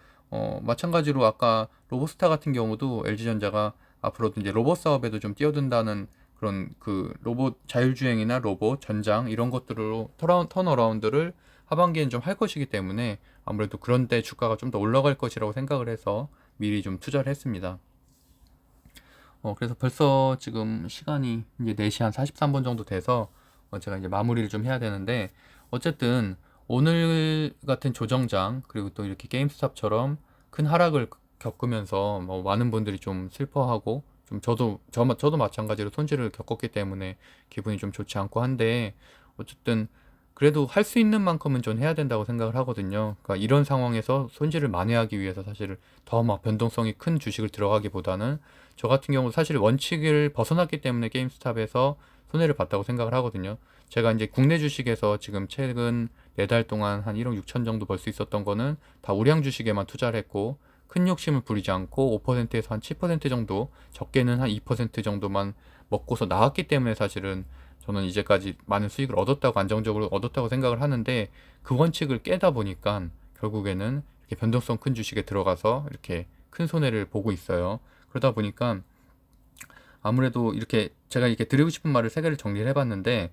마찬가지로 아까 로보스타 같은 경우도 LG전자가 앞으로도 이제 로봇 사업에도 좀 뛰어든다는 그런 그 로봇 자율주행이나 로봇 전장 이런 것들로 턴어라운드를 하반기엔 좀 할 것이기 때문에 아무래도 그런 때 주가가 좀 더 올라갈 것이라고 생각을 해서 미리 좀 투자를 했습니다. 그래서 벌써 지금 시간이 이제 4시 한 43분 정도 돼서 제가 이제 마무리를 좀 해야 되는데, 어쨌든 오늘 같은 조정장, 그리고 또 이렇게 게임스탑처럼 큰 하락을 겪으면서 뭐 많은 분들이 좀 슬퍼하고, 좀 저도 마찬가지로 손실을 겪었기 때문에 기분이 좀 좋지 않고 한데, 어쨌든 그래도 할 수 있는 만큼은 좀 해야 된다고 생각을 하거든요. 그러니까 이런 상황에서 손실을 만회하기 위해서 사실 더 막 변동성이 큰 주식을 들어가기보다는, 저 같은 경우 사실 원칙을 벗어났기 때문에 게임스탑에서 손해를 봤다고 생각을 하거든요. 제가 이제 국내 주식에서 지금 최근 4달 동안 한 1억 6천 정도 벌 수 있었던 거는 다 우량 주식에만 투자를 했고, 큰 욕심을 부리지 않고 5%에서 한 7% 정도, 적게는 한 2% 정도만 먹고서 나왔기 때문에 사실은 저는 이제까지 많은 수익을 얻었다고, 안정적으로 얻었다고 생각을 하는데, 그 원칙을 깨다 보니까 결국에는 이렇게 변동성 큰 주식에 들어가서 이렇게 큰 손해를 보고 있어요. 그러다 보니까 아무래도 이렇게 제가 이렇게 드리고 싶은 말을 세 개를 정리를 해봤는데,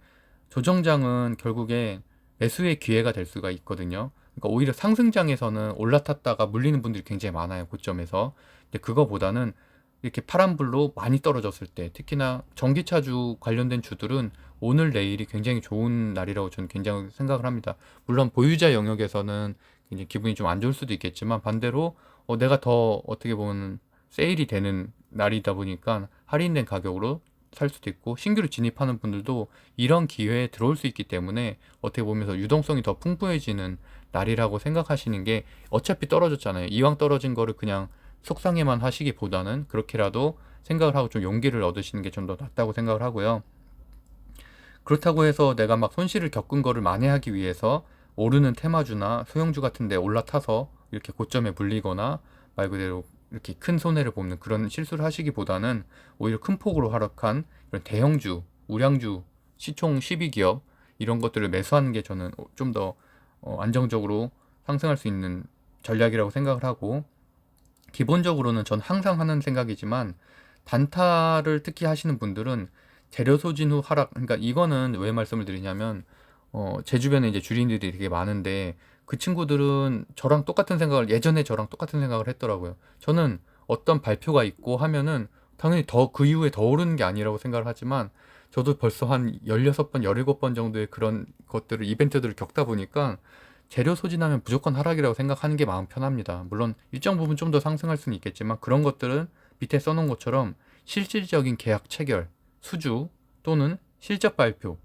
조정장은 결국에 매수의 기회가 될 수가 있거든요. 그러니까 오히려 상승장에서는 올라탔다가 물리는 분들이 굉장히 많아요, 고점에서. 근데 그거보다는 이렇게 파란불로 많이 떨어졌을 때, 특히나 전기차주 관련된 주들은 오늘 내일이 굉장히 좋은 날이라고 저는 굉장히 생각을 합니다. 물론 보유자 영역에서는 굉장히 기분이 좀 안 좋을 수도 있겠지만, 반대로 내가 더 어떻게 보면 세일이 되는 날이다 보니까 할인된 가격으로 살 수도 있고, 신규로 진입하는 분들도 이런 기회에 들어올 수 있기 때문에 어떻게 보면서 유동성이 더 풍부해지는 날이라고 생각하시는 게, 어차피 떨어졌잖아요. 이왕 떨어진 거를 그냥 속상해만 하시기보다는 그렇게라도 생각을 하고 좀 용기를 얻으시는 게 좀 더 낫다고 생각을 하고요. 그렇다고 해서 내가 막 손실을 겪은 거를 만회하기 위해서 오르는 테마주나 소형주 같은 데 올라타서 이렇게 고점에 물리거나 말 그대로 이렇게 큰 손해를 보는 그런 실수를 하시기보다는 오히려 큰 폭으로 하락한 이런 대형주, 우량주, 시총 12기업 이런 것들을 매수하는 게 저는 좀 더 안정적으로 상승할 수 있는 전략이라고 생각을 하고, 기본적으로는 전 항상 하는 생각이지만, 단타를 특히 하시는 분들은 재료 소진 후 하락, 그러니까 이거는 왜 말씀을 드리냐면, 제 주변에 이제 주린들이 되게 많은데, 그 친구들은 저랑 똑같은 생각을, 예전에 저랑 똑같은 생각을 했더라고요. 저는 어떤 발표가 있고 하면은 당연히 더 그 이후에 더 오르는 게 아니라고 생각을 하지만, 저도 벌써 한 16번, 17번 정도의 그런 것들을, 이벤트들을 겪다 보니까 재료 소진하면 무조건 하락이라고 생각하는 게 마음 편합니다. 물론 일정 부분 좀 더 상승할 수는 있겠지만, 그런 것들은 밑에 써놓은 것처럼 실질적인 계약 체결, 수주 또는 실적 발표,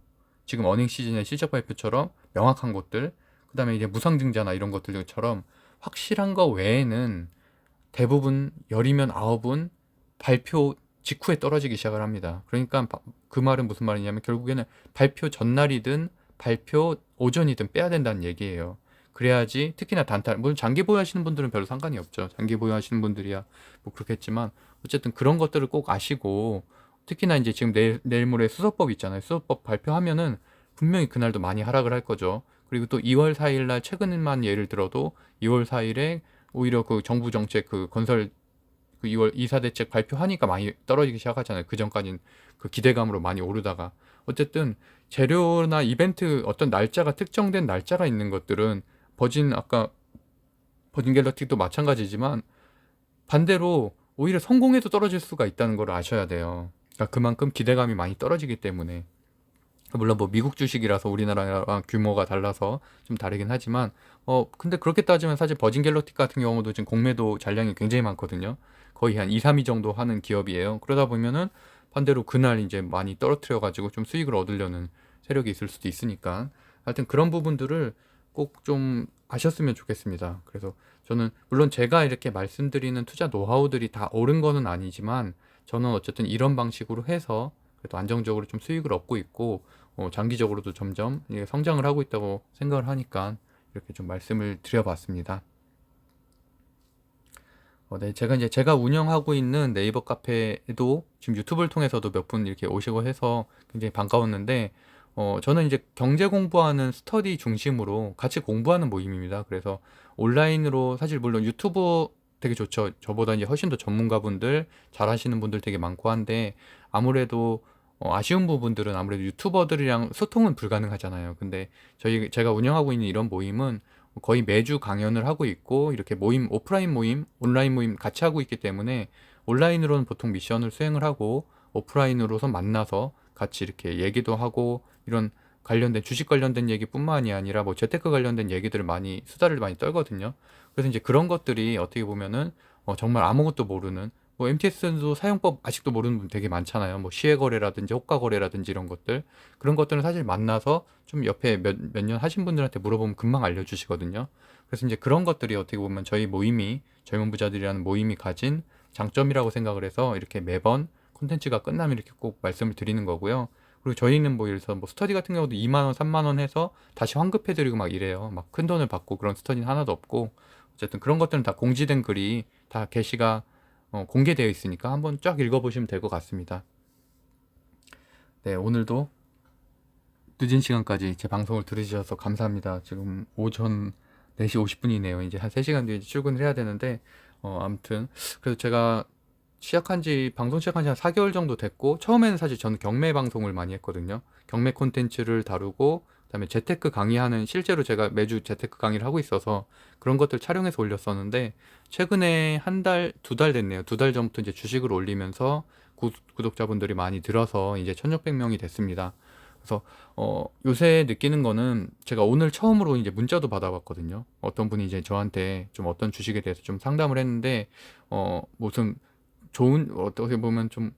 지금 어닝 시즌의 실적 발표처럼 명확한 것들, 그 다음에 이제 무상증자나 이런 것들처럼 확실한 거 외에는 대부분 열이면 아홉은 발표 직후에 떨어지기 시작을 합니다. 그러니까 그 말은 무슨 말이냐면, 결국에는 발표 전날이든 발표 오전이든 빼야 된다는 얘기예요. 그래야지, 특히나 단타, 물론 장기 보유하시는 분들은 별로 상관이 없죠. 장기 보유하시는 분들이야 뭐 그렇겠지만, 어쨌든 그런 것들을 꼭 아시고, 특히나 이제 지금 내일 모레 수소법 있잖아요. 수소법 발표하면은 분명히 그날도 많이 하락을 할 거죠. 그리고 또 2월 4일 날, 최근만 예를 들어도 2월 4일에 오히려 그 정부 정책, 그 건설 그 2월 2사 대책 발표하니까 많이 떨어지기 시작하잖아요. 그 전까지는 그 기대감으로 많이 오르다가, 어쨌든 재료나 이벤트 어떤 날짜가, 특정된 날짜가 있는 것들은, 아까 버진 갤럭틱도 마찬가지지만 반대로 오히려 성공해도 떨어질 수가 있다는 걸 아셔야 돼요. 그러니까 그만큼 기대감이 많이 떨어지기 때문에. 물론 뭐 미국 주식이라서 우리나라랑 규모가 달라서 좀 다르긴 하지만, 근데 그렇게 따지면 사실 버진 갤럭틱 같은 경우도 지금 공매도 잔량이 굉장히 많거든요. 거의 한 2, 3위 정도 하는 기업이에요. 그러다 보면은 반대로 그날 이제 많이 떨어뜨려 가지고 좀 수익을 얻으려는 세력이 있을 수도 있으니까, 하여튼 그런 부분들을 꼭 좀 아셨으면 좋겠습니다. 그래서 저는 물론 제가 이렇게 말씀드리는 투자 노하우들이 다 옳은 거는 아니지만, 저는 어쨌든 이런 방식으로 해서 그래도 안정적으로 좀 수익을 얻고 있고, 장기적으로도 점점 성장을 하고 있다고 생각을 하니까 이렇게 좀 말씀을 드려봤습니다. 네, 제가 운영하고 있는 네이버 카페에도 지금 유튜브를 통해서도 몇 분 이렇게 오시고 해서 굉장히 반가웠는데, 저는 이제 경제 공부하는 스터디 중심으로 같이 공부하는 모임입니다. 그래서 온라인으로, 사실 물론 유튜브 되게 좋죠. 저보다 이제 훨씬 더 전문가분들, 잘하시는 분들 되게 많고 한데, 아무래도 아쉬운 부분들은 아무래도 유튜버들이랑 소통은 불가능하잖아요. 근데 제가 운영하고 있는 이런 모임은 거의 매주 강연을 하고 있고, 이렇게 모임, 오프라인 모임, 온라인 모임 같이 하고 있기 때문에, 온라인으로는 보통 미션을 수행을 하고, 오프라인으로서 만나서 같이 이렇게 얘기도 하고, 이런 관련된 주식 관련된 얘기뿐만이 아니라 뭐 재테크 관련된 얘기들을 많이, 수다를 많이 떨거든요. 그래서 이제 그런 것들이 어떻게 보면은 정말 아무것도 모르는, 뭐 MTS도 사용법 아직도 모르는 분 되게 많잖아요. 뭐 시외거래라든지 호가거래라든지 이런 것들, 그런 것들은 사실 만나서 좀 옆에 몇 년 하신 분들한테 물어보면 금방 알려주시거든요. 그래서 이제 그런 것들이 어떻게 보면 저희 모임이, 젊은 부자들이라는 모임이 가진 장점이라고 생각을 해서, 이렇게 매번 콘텐츠가 끝나면 이렇게 꼭 말씀을 드리는 거고요. 그리고 저희는 뭐 예를 들어서 뭐 스터디 같은 경우도 2만 원, 3만 원 해서 다시 환급해드리고 막 이래요. 막 큰 돈을 받고 그런 스터디는 하나도 없고, 어쨌든 그런 것들은 다 공지된 글이 다 게시가 공개되어 있으니까 한번 쫙 읽어보시면 될 것 같습니다. 네, 오늘도 늦은 시간까지 제 방송을 들으셔서 감사합니다. 지금 오전 4시 50분이네요. 이제 한 3시간 뒤에 출근을 해야 되는데, 아무튼 그래서 제가 방송 시작한 지 한 4개월 정도 됐고, 처음에는 사실 저는 경매 방송을 많이 했거든요. 경매 콘텐츠를 다루고, 그다음에 재테크 강의하는, 실제로 제가 매주 재테크 강의를 하고 있어서 그런 것들 촬영해서 올렸었는데, 최근에 한 달, 2달 됐네요. 2달 전부터 이제 주식을 올리면서 구독자분들이 많이 들어서 이제 1600명이 됐습니다. 그래서 요새 느끼는 거는, 제가 오늘 처음으로 이제 문자도 받아봤거든요. 어떤 분이 이제 저한테 좀 어떤 주식에 대해서 좀 상담을 했는데, 무슨 좋은, 어떻게 보면 좀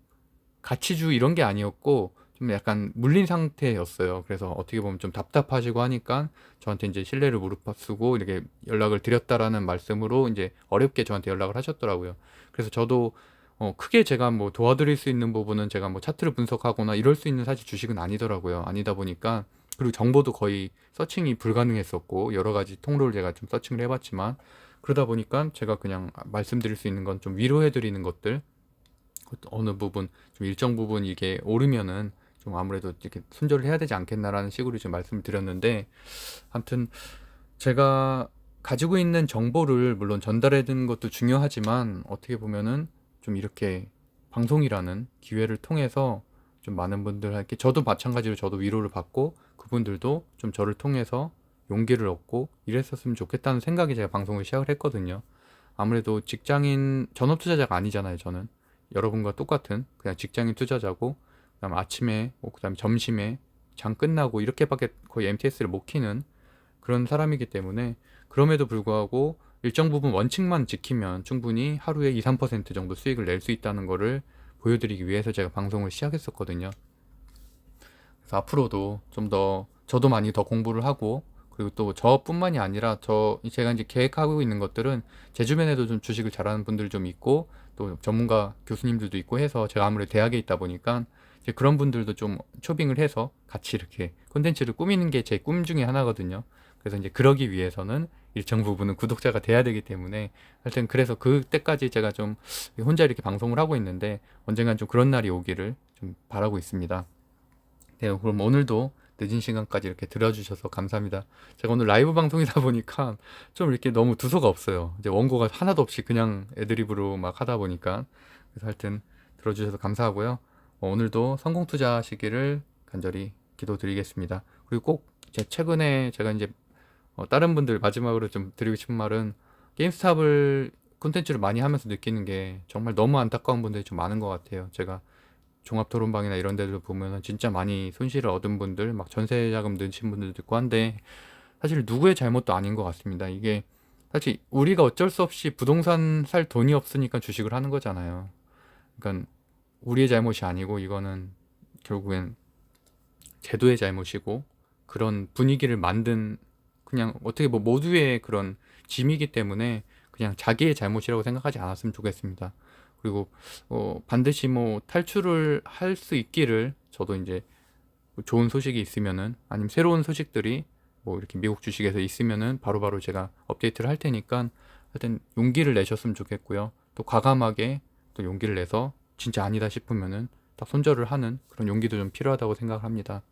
가치주 이런 게 아니었고 좀 약간 물린 상태였어요. 그래서 어떻게 보면 좀 답답하시고 하니까 저한테 이제 신뢰를 무릅쓰고 이렇게 연락을 드렸다라는 말씀으로 이제 어렵게 저한테 연락을 하셨더라고요. 그래서 저도 크게 제가 뭐 도와드릴 수 있는 부분은, 제가 뭐 차트를 분석하거나 이럴 수 있는 사실 주식은 아니더라고요. 아니다 보니까, 그리고 정보도 거의 서칭이 불가능했었고, 여러 가지 통로를 제가 좀 서칭을 해봤지만, 그러다 보니까 제가 그냥 말씀드릴 수 있는 건 좀 위로해 드리는 것들, 어느 부분 좀 일정 부분 이게 오르면은 좀 아무래도 이렇게 손절을 해야 되지 않겠나라는 식으로 좀 말씀을 드렸는데, 아무튼 제가 가지고 있는 정보를 물론 전달해 드는 것도 중요하지만, 어떻게 보면은 좀 이렇게 방송이라는 기회를 통해서 좀 많은 분들께, 저도 마찬가지로 저도 위로를 받고, 그분들도 좀 저를 통해서 용기를 얻고 이랬었으면 좋겠다는 생각에 제가 방송을 시작을 했거든요. 아무래도 직장인 전업 투자자가 아니잖아요, 저는. 여러분과 똑같은 그냥 직장인 투자자고, 그다음 아침에, 그다음에 점심에 장 끝나고 이렇게밖에 거의 MTS를 못 키는 그런 사람이기 때문에, 그럼에도 불구하고 일정 부분 원칙만 지키면 충분히 하루에 2, 3% 정도 수익을 낼 수 있다는 거를 보여드리기 위해서 제가 방송을 시작했었거든요. 그래서 앞으로도 좀 더 저도 많이 더 공부를 하고, 그리고 또 저뿐만이 아니라 제가 이제 계획하고 있는 것들은, 제 주변에도 좀 주식을 잘하는 분들이 좀 있고, 또 전문가 교수님들도 있고 해서, 제가 아무래도 대학에 있다 보니까 이제 그런 분들도 좀 초빙을 해서 같이 이렇게 콘텐츠를 꾸미는 게 제 꿈 중에 하나거든요. 그래서 이제 그러기 위해서는 일정 부분은 구독자가 돼야 되기 때문에, 하여튼 그래서 그때까지 제가 좀 혼자 이렇게 방송을 하고 있는데, 언젠간 좀 그런 날이 오기를 좀 바라고 있습니다. 네, 그럼 오늘도 늦은 시간까지 이렇게 들어주셔서 감사합니다. 제가 오늘 라이브 방송이다 보니까 좀 이렇게 너무 두서가 없어요. 이제 원고가 하나도 없이 그냥 애드리브로 막 하다 보니까. 그래서 하여튼 들어주셔서 감사하고요. 오늘도 성공 투자하시기를 간절히 기도드리겠습니다. 그리고 꼭 제 최근에 제가 이제 다른 분들 마지막으로 좀 드리고 싶은 말은, 게임스탑을 콘텐츠를 많이 하면서 느끼는 게 정말 너무 안타까운 분들이 좀 많은 것 같아요. 제가 종합토론방이나 이런 데들 보면은 진짜 많이 손실을 얻은 분들, 막 전세 자금 넣으신 분들도 있고 한데, 사실 누구의 잘못도 아닌 것 같습니다. 이게 사실 우리가 어쩔 수 없이 부동산 살 돈이 없으니까 주식을 하는 거잖아요. 그러니까 우리의 잘못이 아니고, 이거는 결국엔 제도의 잘못이고, 그런 분위기를 만든, 그냥 어떻게 뭐 모두의 그런 짐이기 때문에 그냥 자기의 잘못이라고 생각하지 않았으면 좋겠습니다. 그리고 반드시 뭐 탈출을 할 수 있기를, 저도 이제 좋은 소식이 있으면은, 아니면 새로운 소식들이 뭐 이렇게 미국 주식에서 있으면은 바로바로 제가 업데이트를 할 테니까, 하여튼 용기를 내셨으면 좋겠고요. 또 과감하게 또 용기를 내서 진짜 아니다 싶으면은 딱 손절을 하는 그런 용기도 좀 필요하다고 생각합니다.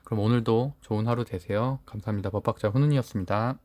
그럼 오늘도 좋은 하루 되세요. 감사합니다. 법학자 훈훈이었습니다.